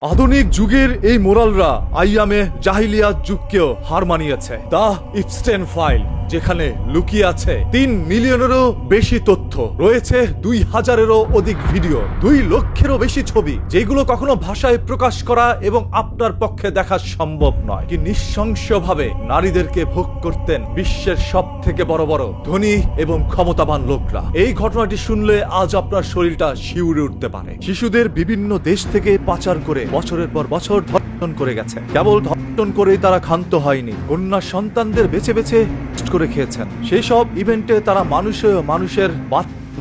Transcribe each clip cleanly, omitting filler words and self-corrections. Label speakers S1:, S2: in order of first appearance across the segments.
S1: আধুনিক যুগের এই মোরালরা আইয়ামে জাহিলিয়াত যুগকেও হার মানিয়েছে। দা ইপস্টেন ফাইল, যেখানে লুকিয়ে আছে 3 মিলিয়নেরও বেশি তথ্য, রয়েছে 2000-এরও অধিক ভিডিও, 2 লক্ষেরও বেশি ছবি, যেগুলো কখনো ভাষায় প্রকাশ করা এবং আপনার পক্ষে দেখা সম্ভব নয়। কি নৃশংসভাবে নারীদেরকে ভোগ করতেন বিশ্বের সব থেকে বড় বড় ধনী এবং ক্ষমতাবান লোকরা। এই ঘটনাটি শুনলে আজ আপনার শরীরটা শিউরে উঠতে পারে। শিশুদের বিভিন্ন দেশ থেকে পাচার করে বছরের পর বছর ধর্ষণ করে গেছে। কেবল ধর্ষণ করেই তারা ক্ষান্ত হয়নি, কন্যা সন্তানদের বেছে বেছে করে খেয়েছেন। সেই সব ইভেন্টে তারা মানুষের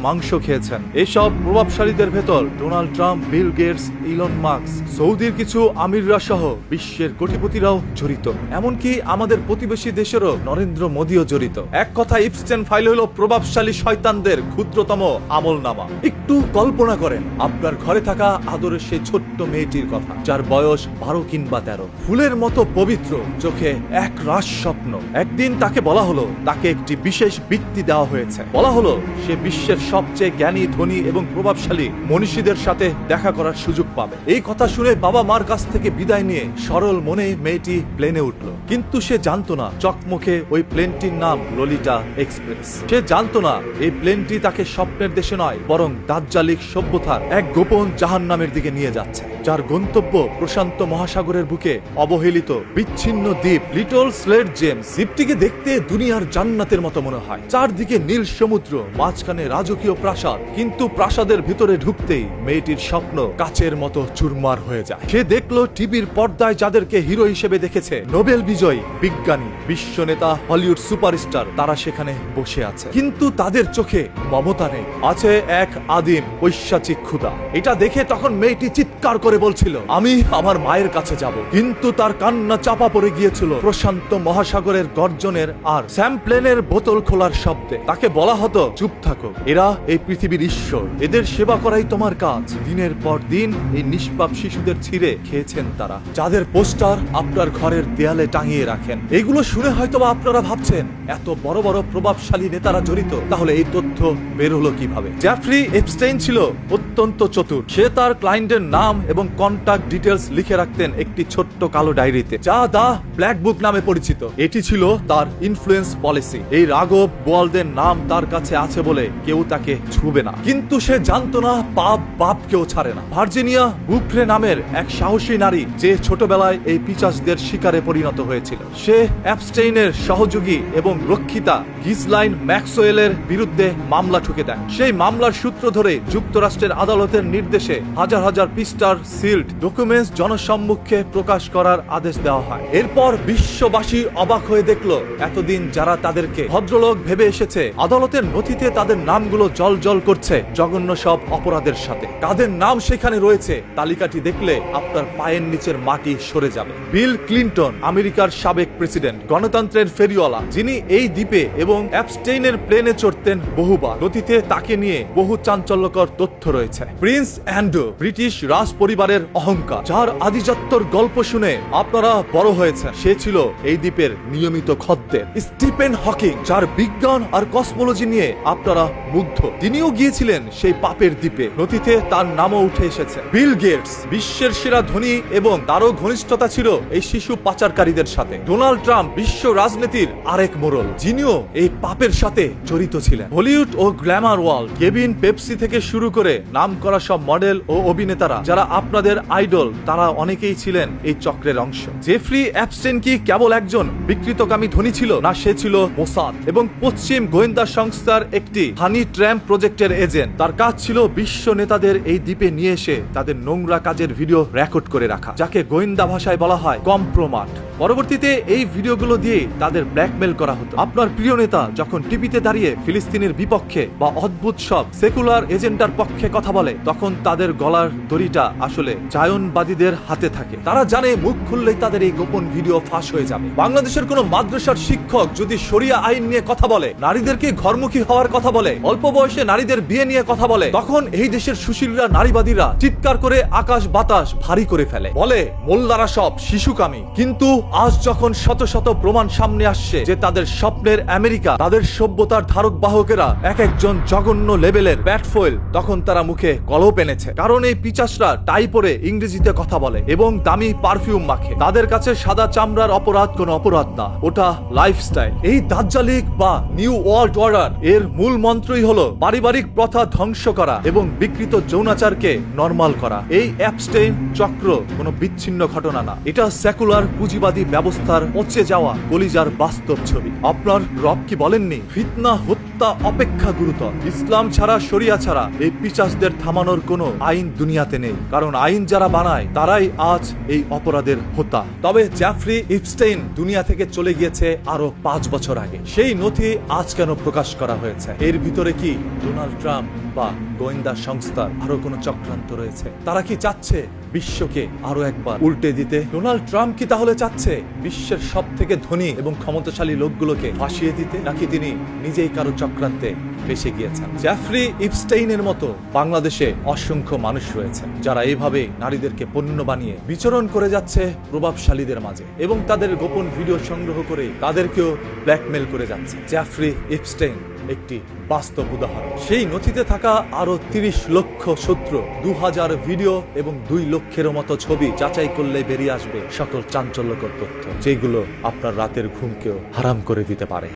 S1: মাংস খেয়েছেন। এসব প্রভাবশালীদের ভেতর Donald Trump, Bill Gates, Elon Musk, সৌদির কিছু আমিররা সহ বিশ্বের কোটিপতিরাও জড়িত। এমনকি আমাদের প্রতিবেশী দেশেরও নরেন্দ্র মোদীও জড়িত। এক কথা, ইপস্টেন ফাইল হলো প্রভাবশালী শয়তানদের ক্ষুদ্রতম আমলনামা। একটু কল্পনা করেন আপনার ঘরে থাকা আদরের সেই ছোট্ট মেয়েটির কথা, যার বয়স 12 কিংবা 13, ফুলের মতো পবিত্র, চোখে এক রাস স্বপ্ন। একদিন তাকে বলা হলো তাকে একটি বিশেষ বৃত্তি দেওয়া হয়েছে। বলা হলো সে বিশ্বের সবচেয়ে জ্ঞানী, ধনী এবং প্রভাবশালী মনীষীদের সাথে দেখা করার সুযোগ পাবে। এই কথা শুনে বাবা মার কাছ থেকে বিদায় নিয়ে সরল মনে মেয়েটি প্লেনে উঠল। কিন্তু সে জানতো না চকমকে ওই প্লেনটির নাম ললিতা এক্সপ্রেস। সে জানতো না এই প্লেনটি তাকে স্বপ্নের দেশে নয়, বরং দাজ্জালিক সভ্যতার এক গোপন জাহান্নামের দিকে নিয়ে যাচ্ছে, যার গন্তব্য প্রশান্ত মহাসাগরের বুকে অবহেলিত বিচ্ছিন্ন দ্বীপ লিটল স্লেট জেমস। দ্বীপটিকে দেখতে দুনিয়ার জান্নাতের মতো মনে হয়। চারদিকে নীল সমুদ্র, মাঝখানে রাজকীয় প্রাসাদ। কিন্তু প্রাসাদের ভিতরে ঢুকতেই মেয়েটির স্বপ্ন কাচের মতো চুরমার হয়ে যায়। সে দেখলো টিভির পর্দায় যাদেরকে হিরো হিসেবে দেখেছে, নোবেল বিজয়ী, বিজ্ঞানী, বিশ্ব নেতা, হলিউড সুপারস্টার, তারা সেখানে বসে আছে। কিন্তু তাদের চোখে মমতা নেই, আছে এক আদিম ঐশাচিক ক্ষুধা। এটা দেখে তখন মেয়েটি চিৎকার করে বলছিল, আমি আমার মায়ের কাছে যাব। কিন্তু তার কান্না চাপা পড়ে গিয়েছিল প্রশান্ত মহাসাগরের গর্জনের আর স্যাম্পলেনের বোতল খোলার শব্দে। তাকে বলা হতো, চুপ থাকো, এরা এই পৃথিবীর ঈশ্বর, এদের সেবা করাই তোমার কাজ। দিনের পর দিন এই নিষ্পাপ শিশুদের ছিঁড়ে খেয়েছেন তারা, যাদের পোস্টার আপনার ঘরের দেয়ালে টাঙিয়ে রাখেন। এগুলো শুনে হয়তোবা আপনারা ভাবছেন, এত বড় বড় প্রভাবশালী নেতারা জড়িত, তাহলে এই তথ্য বের হলো কিভাবে? জেফ্রি এপস্টেইন ছিল অত্যন্ত চতুর। সে তার ক্লায়েন্টের নাম এবং কন্টাক্ট ডিটেলস লিখে রাখতেন একটি ছোট্ট কালো ডায়েরিতে, যা দা ব্ল্যাক বুক নামে পরিচিত। এটি ছিল তার ইনফ্লুয়েন্স পলিসি। এই রাঘব বোয়ালদের নাম তার কাছে আছে বলে কেউ তাকে ছুবে না। কিন্তু সে জানতো না পাপ বাপকেও ছাড়ে না। ভার্জিনিয়া বুফ্রে নামের এক সাহসী নারী, যে ছোটবেলায় এই পিচাসদের শিকারে পরিণত হয়েছিল, সে এপস্টেইনের সহযোগী এবং রক্ষিতা গিসলাইন ম্যাক্সওয়েলের বিরুদ্ধে মামলা ঠুকে দেয়। সেই মামলার সূত্র ধরে যুক্তরাষ্ট্রের আদালতের নির্দেশে হাজার হাজার পৃষ্ঠার সিল্ড ডকুমেন্টস জনসম্মুখে প্রকাশ করার আদেশ দেওয়া হয়। এরপর বিশ্ববাসী অবাক হয়ে দেখলো, এতদিন যারা তাদেরকে ভদ্রলোক ভেবে এসেছে, আদালতের নথিতে তাদের নামগুলো জল করছে জঘন্য সব অপরাধের সাথে। কাদের নাম সেখানে রয়েছে, তালিকাটি দেখলে আপনার পায়ের নিচের মাটি সরে যাবে। বিল ক্লিন্টন, আমেরিকার সাবেক প্রেসিডেন্ট, গণতন্ত্রের ফেরিওয়ালা, যিনি এই দ্বীপে এবং এপস্টেইনের প্লেনে চড়তেন বহুবার। নথিতে তাকে নিয়ে বহু চাঞ্চল্যকর তথ্য রয়েছে। প্রিন্স অ্যান্ড্রু, ব্রিটিশ রাজ পরিবারের অহংকার, যার আদিজাত্যর গল্প শুনে আপনারা বড় হয়েছেন, সে ছিল এই দ্বীপের নিয়মিত খদ্দের। স্টিফেন হকিং, যার বিজ্ঞান আর কসমোলজি নিয়ে আপনারা মুগ্ধ, তিনিও গিয়েছিলেন সেই পাপের দ্বীপে। নথিতে তার নামও উঠে এসেছে। বিল গেটস, বিশ্বের সেরা ধনী, এবং তারও ঘনিষ্ঠতা ছিল এই শিশু পাচারকারীদের সাথে। ডোনাল্ড ট্রাম্প, বিশ্ব রাজনীতির আরেক মোড়ল, যিনিও এই পাপের সাথে জড়িত ছিলেন। হলিউড ও গ্ল্যামার ওয়ার্ল্ড, কেভিন পেপসি থেকে শুরু করে নাম করা সব মডেল ও অভিনেতারা যারা আপনাদের আইডল, তারা অনেকেই ছিলেন এই চক্রের অংশ। জেফ্রি এপস্টেইন কি কেবল একজন বিকৃতকামী ধনী ছিল? না, সে ছিল মোসাদ এবং পশ্চিম গোয়েন্দা সংস্থার একটি হানি ট্র্যাপ প্রজেক্টের এজেন্ট। তার কাজ ছিল বিশ্ব নেতাদের এই দ্বীপে নিয়ে এসে তাদের নোংরা কাজের ভিডিও রেকর্ড করে রাখা, যাকে গোয়েন্দা ভাষায় বলা হয় কম্প্রোমাট। পরবর্তীতে এই ভিডিওগুলো দিয়ে তাদের ব্ল্যাকমেল করা হতো। আপনার প্রিয় নেতা যখন টিভিতে দাঁড়িয়ে ফিলিস্তিনের বিপক্ষে বা অদ্ভুত সব সেকুলার এজেন্ডার পক্ষে কথা বলে, তখন তাদের গলার দড়িটা আসলে জায়নবাদীদের হাতে থাকে। তারা জানে মুখ খুললেই তাদের এই গোপন ভিডিও ফাঁস হয়ে যাবে। বাংলাদেশের কোন মাদ্রাসার শিক্ষক যদি শরিয়া আইন নিয়ে কথা বলে, নারীদেরকে ঘরমুখী হওয়ার কথা বলে, অল্প বয়সে নারীদের বিয়ে নিয়ে কথা বলে, তখন এই দেশের সুশীলরা নারীবাদীরা চিৎকার করে আকাশ বাতাস ভারী করে ফেলে, বলে মোল্লারা সব শিশুকামী। কিন্তু আজ যখন শত শত প্রমাণ সামনে আসছে যে তাদের স্বপ্নের আমেরিকা, তাদের সভ্যতার ধারক বাহকেরা এক একজন জঘন্য লেভেলের ব্যাটফয়েল, তখন তারা মুখে কলপ এনেছে। কারণ এই পিচাসরা টাই পরে ইংরেজিতে কথা বলে এবং দামি পারফিউম মাখে। তাদের কাছে সাদা চামড়ার অপরাধ কোনো অপরাধ না, ওটা লাইফস্টাইল। এই দাজ্জালিক বা নিউ ওয়ার্ল্ড অর্ডার এর মূল মন্ত্রই হলো পারিবারিক প্রথা ধ্বংস করা এবং বিকৃত যৌনাচারকে নরমাল করা। এই অ্যাপস্টেইন চক্র কোনো বিচ্ছিন্ন ঘটনা না, এটা সেকুলার পুঁজিবাদী ব্যবস্থার পচে যাওয়া কলিজার বাস্তব ছবি। আপনার রব কি বলেননি, ফিতনা হত্যা অপেক্ষা গুরুতর। ইসলাম ছাড়া, শরিয়া ছাড়া এই পিচাসদের থামানোর কোনো আইন দুনিয়াতে নেই, কারণ আইন যারা বানায় তারাই আজ এই অপরাধের হোতা। তবে জেফ্রি ইপস্টেইন দুনিয়া থেকে চলে গিয়েছে আরো 5 বছর আগে। সেই নথি আজ কেন প্রকাশ করা হয়েছে? এর ভিতরে কি ডোনাল্ড ট্রাম্প বা গোয়েন্দা সংস্থার আরো কোনো চক্রান্ত রয়েছে? তারা কি চাচ্ছে বিশ্বকে আরো একবার উল্টে দিতে? ডোনাল্ড ট্রাম্প কি তাহলে চাচ্ছে বিশ্বের সব থেকে ধনী এবং ক্ষমতাশালী লোকগুলোকে ফাঁসিয়ে দিতে, নাকি তিনি নিজেই কারো চক্রান্তে ফেসে গিয়েছেন? জেফ্রি ইপস্টেইনের মতো বাংলাদেশে অসংখ্য মানুষ রয়েছে যারা এইভাবে নারীদেরকে পণ্য বানিয়ে বিচরণ করে যাচ্ছে প্রভাবশালীদের মাঝে এবং তাদের গোপন ভিডিও সংগ্রহ করে তাদেরকেও ব্ল্যাকমেল করে যাচ্ছে। জেফ্রি ইপস্টেইন একটি বাস্তব উদাহরণ। সেই নথিতে থাকা আরো 30 লক্ষ সূত্র, 2000 ভিডিও এবং 2 লক্ষেরও মতো ছবি যাচাই করলে বেরিয়ে আসবে সকল চাঞ্চল্যকর তথ্য, যেগুলো আপনার রাতের ঘুমকেও হারাম করে দিতে পারে।